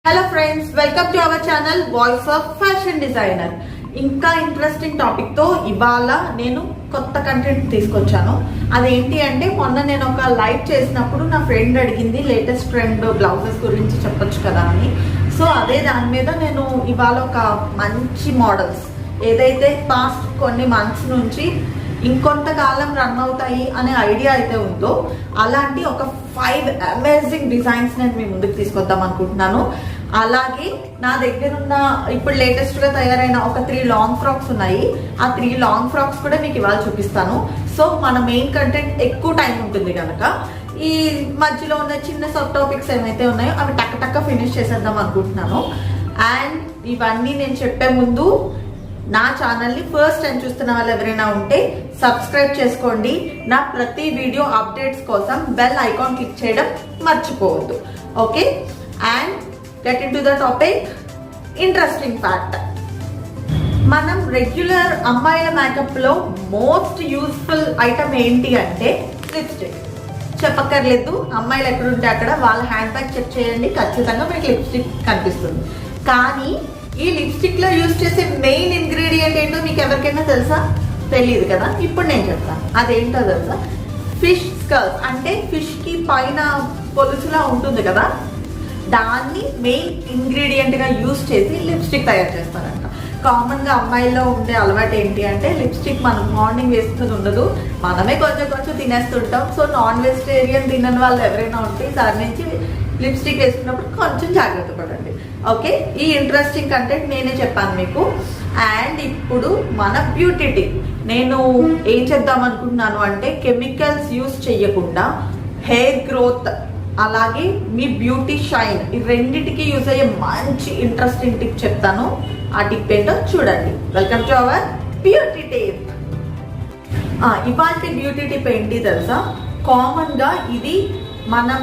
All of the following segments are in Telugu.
Hello friends, welcome to our channel voice of fashion designer. ఇంకా ఇంట్రెస్టింగ్ టాపిక్ తో ఇవాళ నేను కొత్త కంటెంట్ తీసుకొచ్చాను. అదేంటి అంటే, మొన్న నేను ఒక లైవ్ చేసినప్పుడు నా ఫ్రెండ్ అడిగింది లేటెస్ట్ ట్రెండ్ బ్లౌజెస్ గురించి చెప్పొచ్చు కదా అని. సో అదే దాని మీద నేను ఇవాళ ఒక మంచి మోడల్స్ ఏదైతే పాస్ట్ కొన్ని మంత్స్ నుంచి ఇంకొంతకాలం రన్ అవుతాయి అనే ఐడియా అయితే ఉందో అలాంటి ఒక 5 అమేజింగ్ డిజైన్స్ నేను మీ ముందుకు తీసుకొద్దాం అనుకుంటున్నాను. అలాగే నా దగ్గర ఉన్న ఇప్పుడు లేటెస్ట్ గా తయారైన ఒక 3 లాంగ్ ఫ్రాక్స్ ఉన్నాయి. ఆ 3 లాంగ్ ఫ్రాక్స్ కూడా మీకు ఇవాళ చూపిస్తాను. సో మన మెయిన్ కంటెంట్ ఎక్కువ టైం ఉంటుంది కనుక ఈ మధ్యలో ఉన్న చిన్న సబ్ టాపిక్స్ ఏమైతే ఉన్నాయో అవి టక్క ఫినిష్ చేసేద్దాం అనుకుంటున్నాను. అండ్ ఇవన్నీ నేను చెప్పే ముందు నా ఛానల్ని ఫస్ట్ టైం చూస్తున్న వాళ్ళు ఎవరైనా ఉంటే సబ్స్క్రైబ్ చేసుకోండి. నా ప్రతి వీడియో అప్డేట్స్ కోసం బెల్ ఐకాన్ క్లిక్ చేయడం మర్చిపోవద్దు. Okay, and get in to the topic. Interesting fact, మనం రెగ్యులర్ అమ్మాయిల మేకప్ లో మోస్ట్ యూస్ఫుల్ ఐటమ్ ఏంటి అంటే లిప్స్టిక్. చెప్పక్కర్లేదు, అమ్మాయిలు ఎక్కడుంటే అక్కడ వాళ్ళ హ్యాండ్ బ్యాగ్ చెక్ చేయండి, ఖచ్చితంగా మీకు లిప్స్టిక్ కనిపిస్తుంది. కానీ ఈ లిప్స్టిక్ లో యూజ్ చేసే మెయిన్ ఇంగ్రీడియంట్ ఏంటో మీకు ఎవరికైనా తెలుసా? తెలియదు కదా, ఇప్పుడు నేను చెప్తాను. అదేంటో తెలుసా? ఫిష్ స్కల్స్, అంటే ఫిష్ కి పైన పొలుసులా ఉంటుంది కదా, దాన్ని మెయిన్ ఇంగ్రీడియంట్ గా యూజ్ చేసి లిప్స్టిక్ తయారు చేస్తారంట. కామన్ గా అమ్మాయిల్లో ఉండే అలవాటు ఏంటి అంటే, లిప్స్టిక్ మనం మార్నింగ్ వేసుకుని ఉండదు, మనమే కొంచెం తినేస్తుంటాం. సో నాన్ వెజిటేరియన్ తినని వాళ్ళు ఎవరైనా ఉంటే దాని నుంచి లిప్స్టిక్ వేసుకున్నప్పుడు కొంచెం జాగ్రత్త పడండి. ఓకే, ఈ ఇంట్రెస్టింగ్ కంటెంట్ నేనే చెప్పాను మీకు. అండ్ ఇప్పుడు మన బ్యూటీ టిప్. నేను ఏం చేద్దాం అనుకుంటున్నాను అంటే, కెమికల్స్ యూజ్ చేయకుండా హెయిర్ గ్రోత్ అలాగే మీ బ్యూటీ షైన్, ఈ రెండింటికి యూజ్ అయ్యే మంచి ఇంట్రెస్టింగ్ టిప్ చెప్తాను. ఆ టిప్ ఏంటో చూడండి. Welcome to our beauty tip. ఇవాళ బ్యూటీ టిప్ ఏంటి తెలుసా? కామన్ గా ఇది మనం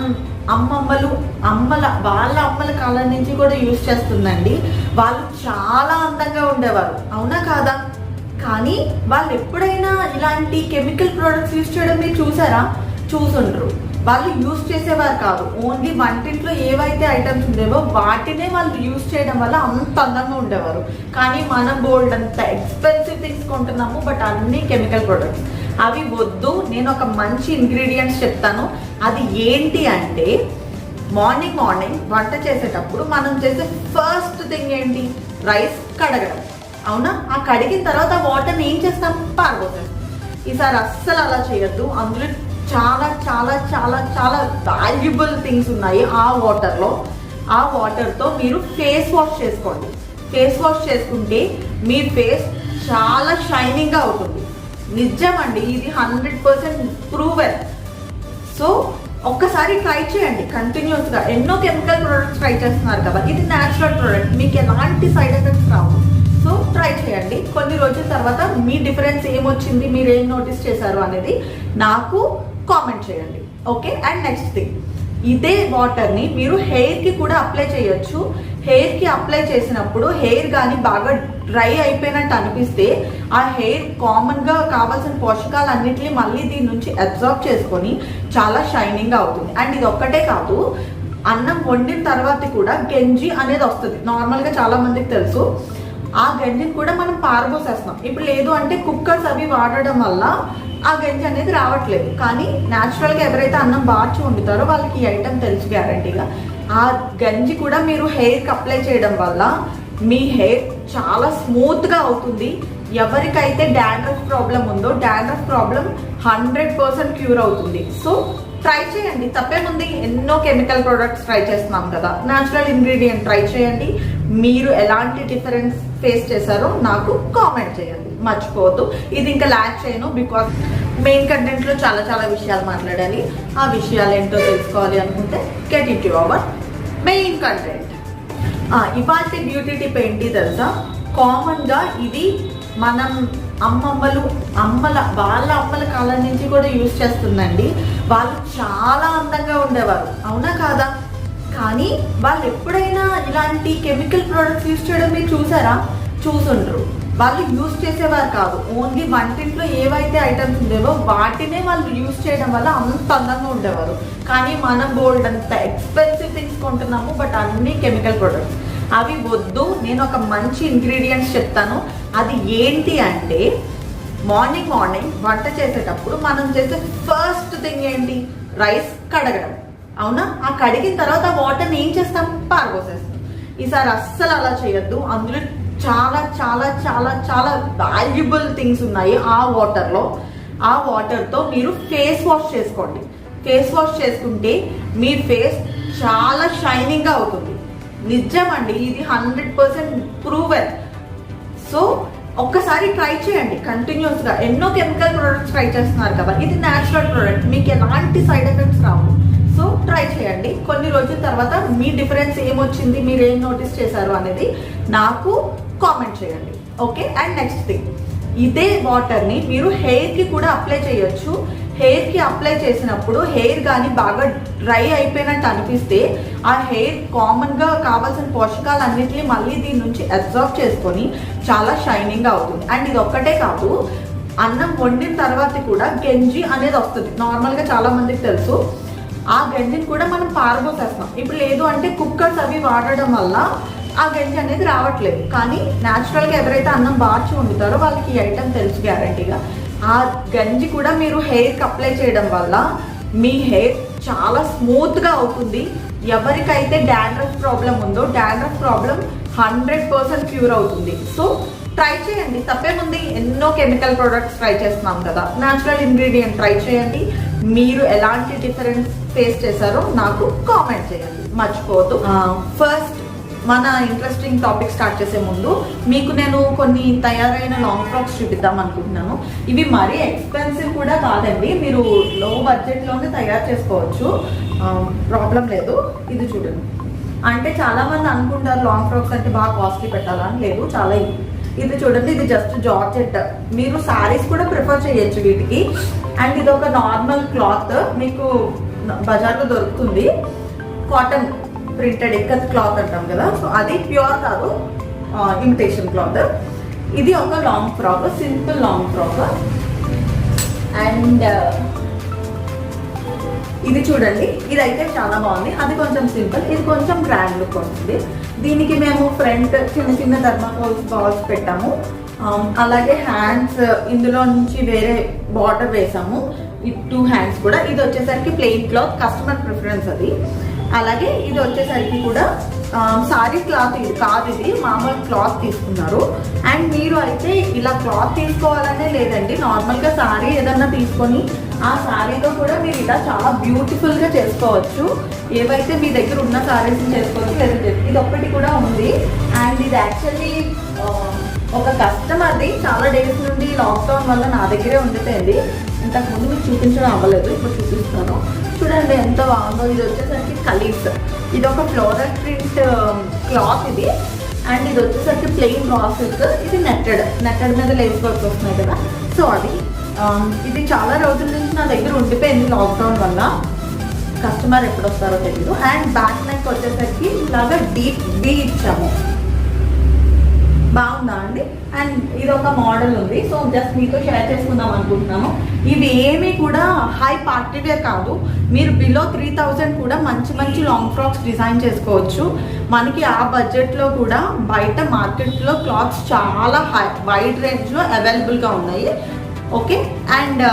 వాళ్ళ అమ్మల కాలం నుంచి కూడా యూజ్ చేస్తుందండి. వాళ్ళు చాలా అందంగా ఉండేవారు, అవునా కాదా? కానీ వాళ్ళు ఎప్పుడైనా ఇలాంటి కెమికల్ ప్రోడక్ట్స్ యూజ్ చేయడం మీరు చూసారా? చూసుండ్రు. వాళ్ళు యూజ్ చేసేవారు కాదు, ఓన్లీ వంటింట్లో ఏవైతే ఐటమ్స్ ఉండేవో వాటినే వాళ్ళు యూజ్ చేయడం వల్ల అంత అందంగా ఉండేవారు. కానీ మనం బోల్డ్ అంత ఎక్స్పెన్సివ్ థింగ్స్ కొంటున్నాము, బట్ అన్ని కెమికల్ ప్రొడక్ట్స్. అవి వద్దు. నేను ఒక మంచి ఇంగ్రీడియంట్స్ చెప్తాను. అది ఏంటి అంటే, మార్నింగ్ వంట చేసేటప్పుడు మనం చేసే ఫస్ట్ థింగ్ ఏంటి? రైస్ కడగడం, అవునా? ఆ కడిగిన తర్వాత ఆ వాటర్ని ఏం చేస్తాం? పారబోతాం. ఈసారి అస్సలు అలా చేయొద్దు. అందులో చాలా చాలా చాలా చాలా వాల్యుబుల్ థింగ్స్ ఉన్నాయి ఆ వాటర్లో. ఆ వాటర్తో మీరు ఫేస్ వాష్ చేసుకోండి. ఫేస్ వాష్ చేసుకుంటే మీ ఫేస్ చాలా షైనింగ్గా అవుతుంది. నిజమండి, ఇది 100% ప్రూవెన్. సో ఒక్కసారి ట్రై చేయండి కంటిన్యూస్గా. ఎన్నో కెమికల్ ప్రొడక్ట్స్ ట్రై చేస్తున్నారు కదా, ఇది న్యాచురల్ ప్రొడక్ట్, మీకు ఎలాంటి సైడ్ ఎఫెక్ట్స్ రావు. సో ట్రై చేయండి. కొన్ని రోజుల తర్వాత మీ డిఫరెన్స్ ఏమొచ్చింది, మీరు ఏం నోటీస్ చేశారు అనేది నాకు కామెంట్ చేయండి. ఓకే, అండ్ నెక్స్ట్ థింగ్, ఇదే వాటర్ని మీరు హెయిర్కి కూడా అప్లై చేయొచ్చు. హెయిర్కి అప్లై చేసినప్పుడు హెయిర్ కానీ బాగా డ్రై అయిపోయినట్టు అనిపిస్తే ఆ హెయిర్ కామన్గా కావాల్సిన పోషకాలన్నింటినీ మళ్ళీ దీని నుంచి అబ్జార్బ్ చేసుకొని చాలా షైనింగ్గా అవుతుంది. అండ్ ఇది ఒక్కటే కాదు, అన్నం వండిన తర్వాత కూడా గంజి అనేది వస్తుంది. నార్మల్గా చాలా మందికి తెలుసు. ఆ గంజిని కూడా మనం పారబోసేస్తాం. ఇప్పుడు లేదు అంటే కుక్కర్స్ అవి వాడడం వల్ల ఆ గంజి అనేది రావట్లేదు. కానీ న్యాచురల్గా ఎవరైతే అన్నం బార్చి వండుతారో వాళ్ళకి ఈ ఐటమ్ తెలుసు గ్యారంటీగా. ఆ గంజి కూడా మీరు హెయిర్కి అప్లై చేయడం వల్ల మీ హెయిర్ చాలా స్మూత్గా అవుతుంది. ఎవరికైతే డాండ్రఫ్ ప్రాబ్లం ఉందో డాండ్రఫ్ ప్రాబ్లం 100% క్యూర్ అవుతుంది. సో ట్రై చేయండి, తప్పేముంది. ఎన్నో కెమికల్ ప్రొడక్ట్స్ ట్రై చేస్తున్నాం కదా, న్యాచురల్ ఇంగ్రీడియంట్ ట్రై చేయండి. మీరు ఎలాంటి డిఫరెన్స్ ఫేస్ చేశారో నాకు కామెంట్ చేయండి, మర్చిపోవద్దు. ఇది ఇంకా ల్యాక్ చేయను, బికాస్ మెయిన్ కంటెంట్లో చాలా చాలా విషయాలు మాట్లాడాలి. ఆ విషయాలు ఏంటో తెలుసుకోవాలి అనుకుంటే get in to our main content. ఇవాళ బ్యూటీ టిప్ ఏంటి తెలుసా? కామన్గా ఇది మనం వాళ్ళ అమ్మల కాలం నుంచి కూడా యూజ్ చేస్తుందండి. వాళ్ళు చాలా అందంగా ఉండేవారు, అవునా కాదా? కానీ వాళ్ళు ఎప్పుడైనా ఇలాంటి కెమికల్ ప్రోడక్ట్స్ యూజ్ చేయడం మీరు చూసారా? చూసుండ్రు. వాళ్ళు యూజ్ చేసేవారు కాదు. ఓన్లీ వంటింట్లో ఏవైతే ఐటమ్స్ ఉండేవో వాటినే వాళ్ళు యూజ్ చేయడం వల్ల అంత అందంగా ఉండేవారు. కానీ మనం గోల్డ్ అంత ఎక్స్పెన్సివ్ థింగ్స్ కొంటున్నాము, బట్ అన్ని కెమికల్ ప్రొడక్ట్స్. అవి వద్దు. నేను ఒక మంచి ఇంగ్రీడియంట్స్ చెప్తాను. అది ఏంటి అంటే, మార్నింగ్ వంట చేసేటప్పుడు మనం చేసే ఫస్ట్ థింగ్ ఏంటి? రైస్ కడగడం. అవునా? ఆ కడిగిన తర్వాత ఆ వాటర్ని ఏం చేస్తాం? పారబోసేస్తాం. ఈసారి అస్సలు అలా చేయొద్దు. అందులో చాలా చాలా చాలా చాలా వాల్యుబుల్ థింగ్స్ ఉన్నాయి ఆ వాటర్లో. ఆ వాటర్తో మీరు ఫేస్ వాష్ చేసుకోండి. ఫేస్ వాష్ చేసుకుంటే మీ ఫేస్ చాలా షైనింగ్గా అవుతుంది. నిజమండి, ఇది 100% ప్రూవెన్. సో ఒక్కసారి ట్రై చేయండి కంటిన్యూస్గా. ఎన్నో కెమికల్ ప్రొడక్ట్స్ ట్రై చేస్తున్నారు కదా, ఇది న్యాచురల్ ప్రొడక్ట్, మీకు ఎలాంటి సైడ్ ఎఫెక్ట్స్ రావు. సో ట్రై చేయండి. కొన్ని రోజుల తర్వాత మీ డిఫరెన్స్ ఏమొచ్చింది, మీరు ఏం నోటీస్ చేశారు అనేది నాకు కామెంట్ చేయండి. ఓకే. అండ్ నెక్స్ట్ థింగ్, ఇదే వాటర్ని మీరు హెయిర్కి కూడా అప్లై చేయొచ్చు. హెయిర్కి అప్లై చేసినప్పుడు హెయిర్ కానీ బాగా డ్రై అయిపోయినట్టు అనిపిస్తే ఆ హెయిర్ కామన్గా కావాల్సిన పోషకాలన్నింటినీ మళ్ళీ దీని నుంచి అబ్జర్వ్ చేసుకొని చాలా షైనింగ్గా అవుతుంది. అండ్ ఇది ఒక్కటే కాదు, అన్నం వండిన తర్వాత కూడా గంజి అనేది వస్తుంది. నార్మల్గా చాలా మందికి తెలుసు. ఆ గంజిని కూడా మనం పారబోసేస్తాం. ఇప్పుడు లేదు అంటే కుక్కర్స్ అవి వాడడం వల్ల ఆ గంజి అనేది రావట్లేదు. కానీ న్యాచురల్గా ఎవరైతే అన్నం బార్చి వండుతారో వాళ్ళకి ఈ ఐటమ్ తెలుసు గ్యారంటీగా. ఆ గంజి కూడా మీరు హెయిర్కి అప్లై చేయడం వల్ల మీ హెయిర్ చాలా స్మూత్గా అవుతుంది. ఎవరికైతే డాండ్రఫ్ ప్రాబ్లం ఉందో డాండ్రఫ్ ప్రాబ్లం 100% క్యూర్ అవుతుంది. సో ట్రై చేయండి, తప్పేముంది. ఎన్నో కెమికల్ ప్రొడక్ట్స్ ట్రై చేస్తున్నాం కదా, న్యాచురల్ ఇంగ్రీడియంట్ ట్రై చేయండి. మీరు ఎలాంటి డిఫరెన్స్ ఫేస్ చేశారో నాకు కామెంట్ చేయండి, మర్చిపోవద్దు. ఫస్ట్ మన ఇంట్రెస్టింగ్ టాపిక్ స్టార్ట్ చేసే ముందు మీకు నేను కొన్ని తయారైన లాంగ్ ఫ్రాక్స్ చూపిద్దాం అనుకుంటున్నాను. ఇవి మరీ ఎక్స్పెన్సివ్ కూడా కాదండి, మీరు లో బడ్జెట్లోనే తయారు చేసుకోవచ్చు, ప్రాబ్లం లేదు. ఇది చూడండి. అంటే చాలామంది అనుకుంటారు లాంగ్ ఫ్రాక్స్ అంటే బాగా కాస్ట్లీ పెట్టాలని. లేదు, చాలా ఇది చూడండి. ఇది జస్ట్ జార్జెట్. మీరు శారీస్ కూడా ప్రిఫర్ చేయొచ్చు వీటికి. అండ్ ఇది ఒక నార్మల్ క్లాత్, మీకు బజార్లో దొరుకుతుంది. కాటన్ ప్రింటెడ్ ఇక్కత్ క్లాత్ అంటాం కదా, సో అది ప్యూర్ కాదు, ఇమిటేషన్ క్లాత్. ఇది ఒక long frock, simple long frock. And ఇది చూడండి, ఇదైతే చాలా బాగుంది. అది కొంచెం సింపుల్, ఇది కొంచెం గ్రాండ్ లుక్ వస్తుంది. దీనికి మేము ఫ్రంట్ చిన్న చిన్న థర్మాకోల్ బాల్స్ పెట్టాము. అలాగే హ్యాండ్స్ ఇందులో నుంచి వేరే బార్డర్ వేసాము. ఈ 2 హ్యాండ్స్ కూడా. ఇది వచ్చేసరికి ప్లెయిన్ క్లాత్, కస్టమర్ ప్రిఫరెన్స్ అది. అలాగే ఇది వచ్చేసరికి కూడా సారీ క్లాత్ ఇది కాదు, ఇది మామూలు క్లాత్ తీసుకున్నారు. అండ్ మీరు అయితే ఇలా క్లాత్ తీసుకోవాలనే లేదండి, నార్మల్గా సారీ ఏదన్నా తీసుకొని ఆ సారీతో కూడా మీరు ఇలా చాలా బ్యూటిఫుల్గా చేసుకోవచ్చు. ఏవైతే మీ దగ్గర ఉన్న సారీస్ని చేసుకోవచ్చు. లేదంటే ఇది ఒక్కటి కూడా ఉంది. అండ్ ఇది యాక్చువల్లీ ఒక కస్టమర్ది చాలా డేస్ నుండి లాక్డౌన్ వల్ల నా దగ్గరే ఉండిపోయింది. ఇంతకుముందు మీకు చూపించడం అవ్వలేదు, ఇప్పుడు చూపిస్తాను. చూడండి ఎంత బాగుందో. ఇది వచ్చేసరికి కలీస్. ఇది ఒక ఫ్లోరల్ ప్రింట్ క్లాత్ ఇది. అండ్ ఇది వచ్చేసరికి ప్లెయిన్ రా సిల్క్. ఇది నెట్టెడ్ మీద లేస్ వర్క్ వస్తున్నాయి కదా, సో అది. ఇది చాలా రోజుల నుంచి నా దగ్గర ఉండిపోయింది లాక్డౌన్ వల్ల. కస్టమర్ ఎప్పుడు వస్తారో తెలీదు. అండ్ బ్యాక్ నెక్ వచ్చేసరికి ఇలాగా డీప్ బీ ఇచ్చాము. బాగుందా అండి? అండ్ ఇది ఒక మోడల్ ఉంది, సో జస్ట్ మీతో షేర్ చేసుకుందాం అనుకుంటున్నాము. ఇవి ఏమీ కూడా హై పార్టీ వేర్ కాదు. మీరు బిలో 3000 కూడా మంచి మంచి లాంగ్ ఫ్రాక్స్ డిజైన్ చేసుకోవచ్చు. మనకి ఆ బడ్జెట్లో కూడా బయట మార్కెట్లో క్లాత్స్ చాలా వైడ్ రేంజ్లో అవైలబుల్గా ఉన్నాయి. ఓకే. అండ్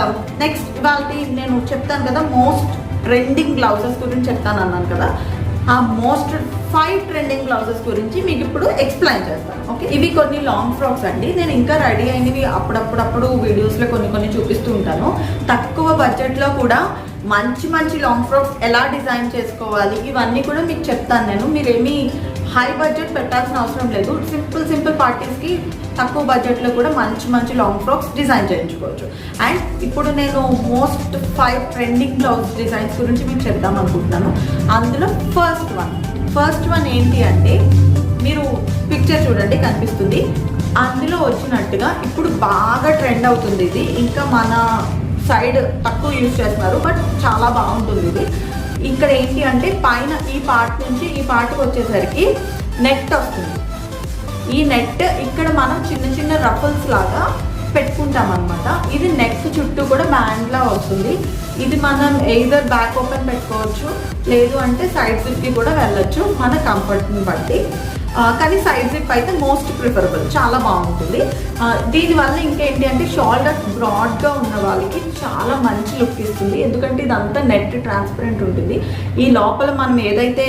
నెక్స్ట్ ఇవాళ నేను చెప్తాను కదా, మోస్ట్ ట్రెండింగ్ బ్లౌజెస్ గురించి చెప్తాను అన్నాను కదా, ఆ మోస్ట్ 5 ట్రెండింగ్ బ్లౌజెస్ గురించి మీకు ఇప్పుడు ఎక్స్ప్లెయిన్ చేస్తాను. ఓకే. ఇవి కొన్ని లాంగ్ ఫ్రాక్స్ అండి. నేను ఇంకా రెడీ అయినవి అప్పుడప్పుడు వీడియోస్లో కొన్ని చూపిస్తూ ఉంటాను. తక్కువ బడ్జెట్లో కూడా మంచి మంచి లాంగ్ ఫ్రాక్స్ ఎలా డిజైన్ చేసుకోవాలి ఇవన్నీ కూడా మీకు చెప్తాను నేను. మీరేమీ హై బడ్జెట్ పెట్టాల్సిన అవసరం లేదు. సింపుల్ పార్టీస్కి తక్కువ బడ్జెట్లో కూడా మంచి మంచి లాంగ్ ఫ్రాక్స్ డిజైన్ చేయించుకోవచ్చు. అండ్ ఇప్పుడు నేను మోస్ట్ 5 ట్రెండింగ్ బ్లౌజ్ డిజైన్స్ గురించి మీకు చెప్దాం అనుకుంటున్నాను. అందులో ఫస్ట్ వన్ ఏంటి అంటే, మీరు పిక్చర్ చూడండి కనిపిస్తుంది. అందులో వచ్చినట్టుగా ఇప్పుడు బాగా ట్రెండ్ అవుతుంది ఇది. ఇంకా మన సైడ్ తక్కువ యూజ్ చేస్తున్నారు, బట్ చాలా బాగుంటుంది ఇది. ఇక్కడ ఏంటి అంటే, పైన ఈ పార్ట్ నుంచి ఈ పార్ట్కి వచ్చేసరికి నెట్ వస్తుంది. ఈ నెట్ ఇక్కడ మనం చిన్న చిన్న రఫల్స్ లాగా పెట్టుకుంటాం అనమాట. ఇది నెక్ చుట్టూ కూడా బ్యాండ్ లా వస్తుంది. ఇది మనం ఎయిదర్ బ్యాక్ ఓపెన్ పెట్టుకోవచ్చు, లేదు అంటే సైడ్ జిప్కి కూడా వెళ్ళొచ్చు మన కంఫర్ట్ని బట్టి. కానీ సైడ్ జిప్ అయితే మోస్ట్ ప్రిఫరబుల్, చాలా బాగుంటుంది. దీనివల్ల ఇంకేంటి అంటే షోల్డర్ బ్రాడ్గా ఉన్న వాళ్ళకి చాలా మంచి లుక్ ఇస్తుంది. ఎందుకంటే ఇదంతా నెట్ ట్రాన్స్పరెంట్ ఉంటుంది. ఈ లోపల మనం ఏదైతే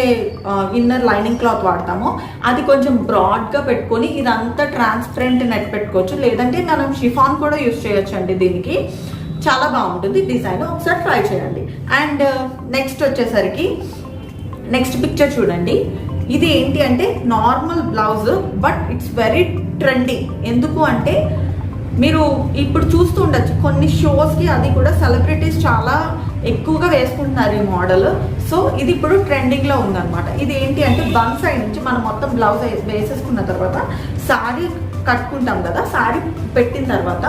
ఇన్నర్ లైనింగ్ క్లాత్ వాడతామో అది కొంచెం బ్రాడ్గా పెట్టుకొని ఇదంతా ట్రాన్స్పరెంట్ నెట్ పెట్టుకోవచ్చు, లేదంటే మనం షిఫాన్ కూడా యూజ్ చేయొచ్చు అండి. దీనికి చాలా బాగుంటుంది డిజైన్, ఒకసారి ట్రై చేయండి. అండ్ నెక్స్ట్ వచ్చేసరికి నెక్స్ట్ పిక్చర్ చూడండి. ఇది ఏంటి అంటే normal blouse, but it's very trendy. ఎందుకు అంటే మీరు ఇప్పుడు చూస్తూ ఉండొచ్చు కొన్ని షోస్కి, అది కూడా సెలబ్రిటీస్ చాలా ఎక్కువగా వేసుకుంటున్నారు ఈ మోడల్. సో ఇది ఇప్పుడు ట్రెండింగ్లో ఉందన్నమాట. ఇది ఏంటి అంటే వన్ సైడ్ నుంచి మనం మొత్తం బ్లౌజ్ వేసేసుకున్న తర్వాత శారీ కట్టుకుంటాం కదా, శారీ పెట్టిన తర్వాత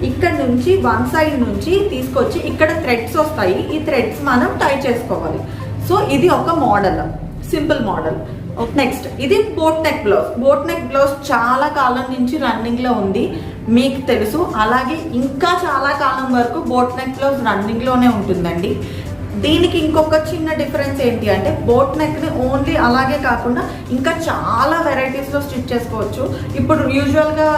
ఇక్కడ నుంచి వన్ సైడ్ నుంచి తీసుకొచ్చి ఇక్కడ థ్రెడ్స్ వస్తాయి. ఈ థ్రెడ్స్ మనం టై చేసుకోవాలి. సో ఇది ఒక మోడల్, సింపుల్ మోడల్. నెక్స్ట్ ఇది boat neck blouse. Boat neck blouse చాలా కాలం నుంచి రన్నింగ్లో ఉంది, మీకు తెలుసు. అలాగే ఇంకా చాలా కాలం వరకు బోట్ నెక్ బ్లౌజ్ రన్నింగ్లోనే ఉంటుందండి. దీనికి ఇంకొక చిన్న డిఫరెన్స్ ఏంటి అంటే బోట్ నెక్ని ఓన్లీ అలాగే కాకుండా ఇంకా చాలా వెరైటీస్లో స్టిచ్ చేసుకోవచ్చు. ఇప్పుడు యూజువల్గా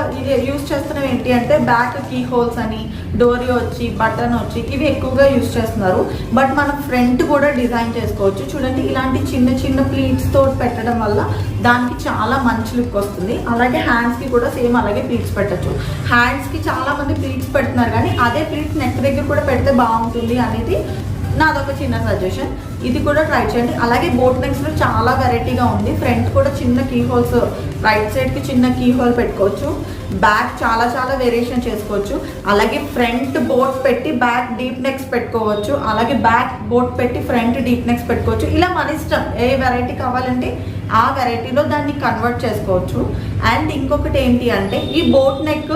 యూజ్ చేస్తున్నవి ఏంటి అంటే బ్యాక్ కీ హోల్స్ అని, డోరీ వచ్చి, బటన్ వచ్చి, ఇవి ఎక్కువగా యూజ్ చేస్తున్నారు. బట్ మనం ఫ్రంట్ కూడా డిజైన్ చేసుకోవచ్చు. చూడండి, ఇలాంటి చిన్న చిన్న ప్లీట్స్తో పెట్టడం వల్ల దానికి చాలా మంచి లుక్ వస్తుంది. అలాగే హ్యాండ్స్కి కూడా సేమ్ అలాగే ప్లీట్స్ పెట్టచ్చు. హ్యాండ్స్కి చాలామంది ప్లీట్స్ పెడుతున్నారు, కానీ అదే ప్లీట్స్ నెక్ దగ్గర కూడా పెడితే బాగుంటుంది అనేది నాదొక చిన్న సజెషన్. ఇది కూడా ట్రై చేయండి. అలాగే బోట్ నెక్స్లో చాలా వెరైటీగా ఉంది. ఫ్రంట్ కూడా చిన్న కీ హోల్స్, రైట్ సైడ్కి చిన్న కీ హోల్ పెట్టుకోవచ్చు. బ్యాక్ చాలా చాలా వేరియేషన్ చేసుకోవచ్చు. అలాగే ఫ్రంట్ బోట్ పెట్టి బ్యాక్ డీప్ నెక్స్ పెట్టుకోవచ్చు. అలాగే బ్యాక్ బోట్ పెట్టి ఫ్రంట్ డీప్ నెక్స్ పెట్టుకోవచ్చు. ఇలా మన ఇష్టం, ఏ వెరైటీ కావాలంటే ఆ వెరైటీలో దాన్ని కన్వర్ట్ చేసుకోవచ్చు. అండ్ ఇంకొకటి ఏంటి అంటే ఈ boat neck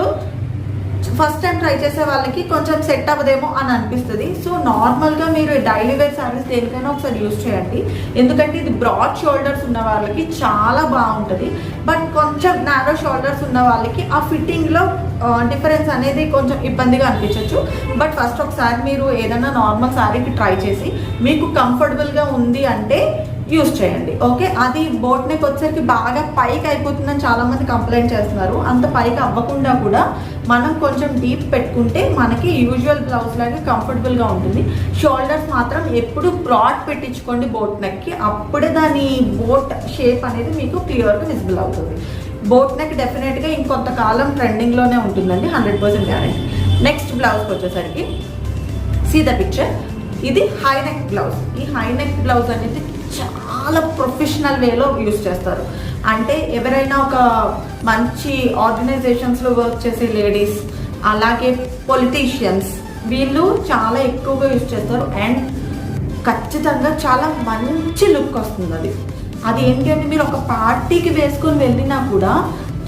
first time try చేసే వాళ్ళకి కొంచెం సెట్ అవ్వదేమో అని అనిపిస్తుంది. సో నార్మల్గా మీరు డైలీ వేర్ శారీస్ దేనికైనా ఒకసారి యూజ్ చేయండి. ఎందుకంటే ఇది బ్రాడ్ షోల్డర్స్ ఉన్న వాళ్ళకి చాలా బాగుంటుంది. బట్ కొంచెం నారో షోల్డర్స్ ఉన్న వాళ్ళకి ఆ ఫిట్టింగ్లో డిఫరెన్స్ అనేది కొంచెం ఇబ్బందిగా అనిపించవచ్చు. బట్ ఫస్ట్ ఒకసారి మీరు ఏదైనా నార్మల్ శారీకి ట్రై చేసి మీకు కంఫర్టబుల్గా ఉంది అంటే యూజ్ చేయండి. ఓకే, అది బోట్ నెక్ వచ్చేసరికి బాగా పైకి అయిపోతుందని చాలామంది కంప్లైంట్ చేస్తున్నారు. అంత పైకి అవ్వకుండా కూడా మనం కొంచెం డీప్ పెట్టుకుంటే మనకి యూజువల్ బ్లౌజ్ లాగా కంఫర్టబుల్గా ఉంటుంది. షోల్డర్స్ మాత్రం ఎప్పుడు బ్రాడ్ పెట్టించుకోండి బోట్ నెక్కి, అప్పుడే దాని బోట్ షేప్ అనేది మీకు క్లియర్గా విజిబుల్ అవుతుంది. బోట్ నెక్ డెఫినెట్గా ఇంకొంతకాలం ట్రెండింగ్లోనే ఉంటుందండి, 100% గ్యారెంటీ. నెక్స్ట్ బ్లౌజ్కి వచ్చేసరికి సీ ద పిక్చర్. ఇది హై నెక్ బ్లౌజ్. ఈ హై నెక్ బ్లౌజ్ అనేది చాలా ప్రొఫెషనల్ వేలో యూజ్ చేస్తారు. అంటే ఎవరైనా ఒక మంచి ఆర్గనైజేషన్స్లో వర్క్ చేసే లేడీస్, అలాగే పొలిటీషియన్స్, వీళ్ళు చాలా ఎక్కువగా యూజ్ చేస్తారు. అండ్ ఖచ్చితంగా చాలా మంచి లుక్ వస్తుంది. అది ఏంటి అంటే మీరు ఒక పార్టీకి వేసుకొని వెళ్ళినా కూడా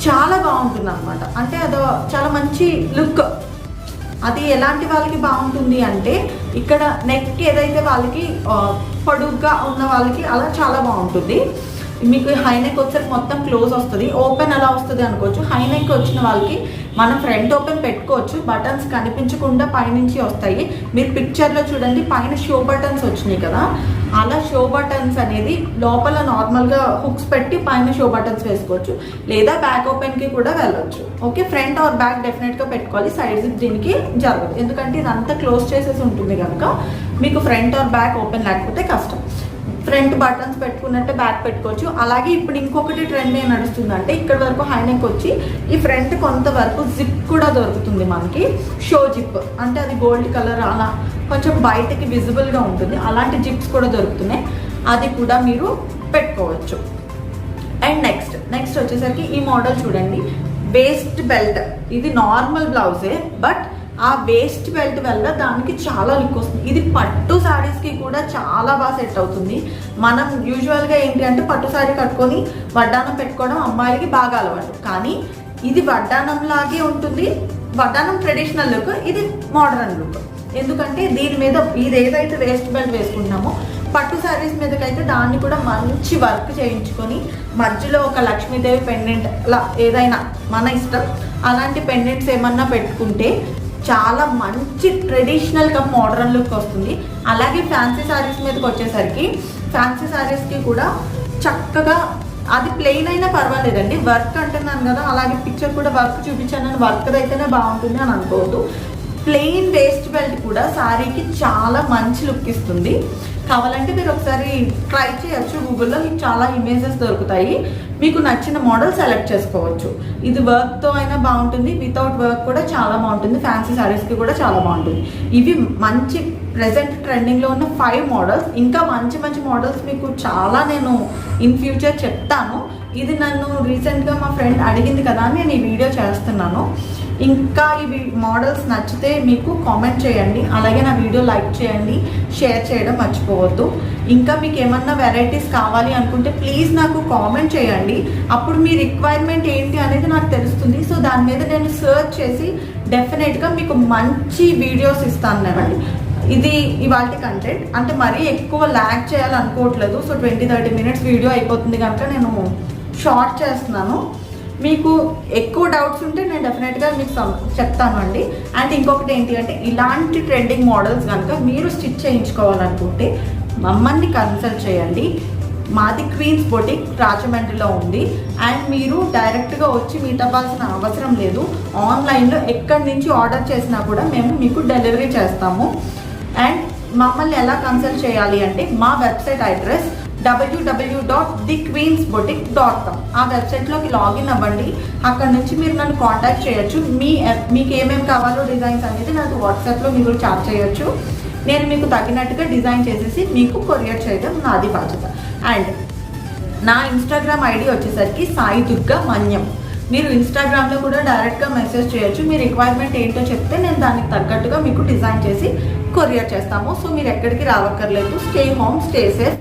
చాలా బాగుంటుంది అనమాట. అంటే అది చాలా మంచి లుక్. అది ఎలాంటి వాళ్ళకి బాగుంటుంది అంటే ఇక్కడ నెక్ ఏదైతే వాళ్ళకి పొడుగ్గా ఉన్న వాళ్ళకి అలా చాలా బాగుంటుంది. మీకు హై నెక్ వచ్చేసరికి మొత్తం క్లోజ్ వస్తుంది, ఓపెన్ అలా వస్తుంది అనుకోవచ్చు. హై నెక్ వచ్చిన వాళ్ళకి మనం ఫ్రంట్ ఓపెన్ పెట్టుకోవచ్చు, బటన్స్ కనిపించకుండా పైనుంచి వస్తాయి. మీరు పిక్చర్లో చూడండి, పైన షో బటన్స్ వచ్చినాయి కదా, అలా షో బటన్స్ అనేది లోపల నార్మల్గా హుక్స్ పెట్టి పైన షో బటన్స్ వేసుకోవచ్చు, లేదా బ్యాక్ ఓపెన్కి కూడా వెళ్ళొచ్చు. ఓకే, ఫ్రంట్ ఆర్ బ్యాక్ డెఫినెట్గా పెట్టుకోవాలి. సైడ్ జిప్ దీనికి జరగదు, ఎందుకంటే ఇదంతా క్లోజ్ చేసేసి ఉంటుంది కనుక మీకు ఫ్రంట్ ఆర్ బ్యాక్ ఓపెన్ లేకపోతే కష్టం. ఫ్రంట్ బటన్స్ పెట్టుకున్నట్టే బ్యాక్ పెట్టుకోవచ్చు. అలాగే ఇప్పుడు ఇంకొకటి ట్రెండ్ ఏం నడుస్తుందంటే ఇక్కడ వరకు హై నెక్ వచ్చి ఈ ఫ్రంట్ కొంతవరకు జిప్ కూడా దొరుకుతుంది మనకి, షో జిప్. అంటే అది గోల్డ్ కలర్ అలా కొంచెం బయటకి విజిబుల్గా ఉంటుంది. అలాంటి జిప్స్ కూడా దొరుకుతున్నాయి, అది కూడా మీరు పెట్టుకోవచ్చు. అండ్ నెక్స్ట్ వచ్చేసరికి ఈ మోడల్ చూడండి, వేస్ట్ బెల్ట్. ఇది నార్మల్ బ్లౌజే, బట్ ఆ వేస్ట్ బెల్ట్ వల్ల దానికి చాలా లుక్ వస్తుంది. ఇది పట్టు శారీస్కి కూడా చాలా బాగా సెట్ అవుతుంది. మనం యూజువల్గా ఏంటి అంటే పట్టు శారీ కట్టుకొని వడ్డానం పెట్టుకోవడం అమ్మాయిలకి బాగా అలవాటు, కానీ ఇది వడ్డానం లాగే ఉంటుంది. వడ్డానం ట్రెడిషనల్ లుక్, ఇది మోడర్న్ లుక్. ఎందుకంటే దీని మీద ఇది ఏదైతే వేస్ట్ బెల్ట్ వేసుకుంటున్నామో పట్టు శారీస్ మీదకైతే దాన్ని కూడా మంచి వర్క్ చేయించుకొని మధ్యలో ఒక లక్ష్మీదేవి పెండెంట్ అలా ఏదైనా మన ఇష్టం, అలాంటి పెండెంట్స్ ఏమన్నా పెట్టుకుంటే చాలా మంచి ట్రెడిషనల్ కమ్ మోడర్న్ లుక్ వస్తుంది. అలాగే ఫ్యాన్సీ శారీస్ మీదకి వచ్చేసరికి ఫ్యాన్సీ శారీస్కి కూడా చక్కగా అది ప్లెయిన్ అయినా పర్వాలేదండి, వర్క్ అంటున్నాను కదా, అలాగే పిక్చర్ కూడా వర్క్ చూపించాను, వర్క్ అయితేనే బాగుంటుంది అని అనుకోవద్దు. ప్లెయిన్ వేస్ట్ బెల్ట్ కూడా శారీకి చాలా మంచి లుక్ ఇస్తుంది. కావాలంటే మీరు ఒకసారి ట్రై చేయొచ్చు, గూగుల్లో మీకు చాలా ఇమేజెస్ దొరుకుతాయి, మీకు నచ్చిన మోడల్ సెలెక్ట్ చేసుకోవచ్చు. ఇది వర్క్తో అయినా బాగుంటుంది, వితౌట్ వర్క్ కూడా చాలా బాగుంటుంది, ఫ్యాన్సీ శారీస్కి కూడా చాలా బాగుంటుంది. ఇవి మంచి ప్రెజెంట్ ట్రెండింగ్లో ఉన్న 5 మోడల్స్. ఇంకా మంచి మంచి మోడల్స్ మీకు చాలా నేను ఇన్ ఫ్యూచర్ చెప్తాను. ఇది నన్ను రీసెంట్గా మా ఫ్రెండ్ అడిగింది కదా అని నేను ఈ వీడియో చేస్తున్నాను. ఇంకా ఇవి మోడల్స్ నచ్చితే మీకు కామెంట్ చేయండి, అలాగే నా వీడియో లైక్ చేయండి, షేర్ చేయడం మర్చిపోవద్దు. ఇంకా మీకు ఏమన్నా వెరైటీస్ కావాలి అనుకుంటే ప్లీజ్ నాకు కామెంట్ చేయండి, అప్పుడు మీ రిక్వైర్మెంట్ ఏంటి అనేది నాకు తెలుస్తుంది. సో దాని మీద నేను సర్చ్ చేసి డెఫినెట్గా మీకు మంచి వీడియోస్ ఇస్తాను నేనండి. ఇది ఇవాళ కంటెంట్, అంటే మరీ ఎక్కువ ల్యాగ్ చేయాలనుకోవట్లేదు. సో 20-30 మినిట్స్ వీడియో అయిపోతుంది కనుక నేను షార్ట్ చేస్తున్నాను. మీకు ఎక్కువ డౌట్స్ ఉంటే నేను డెఫినెట్గా మీకు చెప్తాను అండి. అండ్ ఇంకొకటి ఏంటి అంటే ఇలాంటి ట్రెండింగ్ మోడల్స్ కనుక మీరు స్టిచ్ చేయించుకోవాలనుకుంటే మమ్మల్ని కన్సల్ట్ చేయండి. మాది క్వీన్స్ బొటిక్ రాజమండ్రిలో ఉంది. అండ్ మీరు డైరెక్ట్గా వచ్చి మీట్ అవ్వాల్సిన అవసరం లేదు, ఆన్లైన్లో ఎక్కడి నుంచి ఆర్డర్ చేసినా కూడా మేము మీకు డెలివరీ చేస్తాము. అండ్ మమ్మల్ని ఎలా కన్సల్ట్ చేయాలి అంటే మా వెబ్సైట్ అడ్రస్ www.thequeensboutique.com. ఆ వెబ్సైట్లోకి లాగిన్ అవ్వండి, అక్కడ నుంచి మీరు నన్ను కాంటాక్ట్ చేయొచ్చు. మీకు ఏమేమి కావాలో డిజైన్స్ అనేది నాకు వాట్సాప్లో మీరు చాట్ చేయొచ్చు. నేను మీకు తగినట్టుగా డిజైన్ చేసేసి మీకు కొరియర్ చేయడం నాది బాధ్యత. అండ్ నా ఇన్స్టాగ్రామ్ ఐడి వచ్చేసరికి సాయి దుర్గా మన్యం. మీరు ఇన్స్టాగ్రామ్లో కూడా డైరెక్ట్గా మెసేజ్ చేయొచ్చు. మీ రిక్వైర్మెంట్ ఏంటో చెప్తే నేను దానికి తగ్గట్టుగా మీకు డిజైన్ చేసి కొరియర్ చేస్తాము. సో మీరు ఎక్కడికి రావక్కర్లేదు. Stay home, stay safe.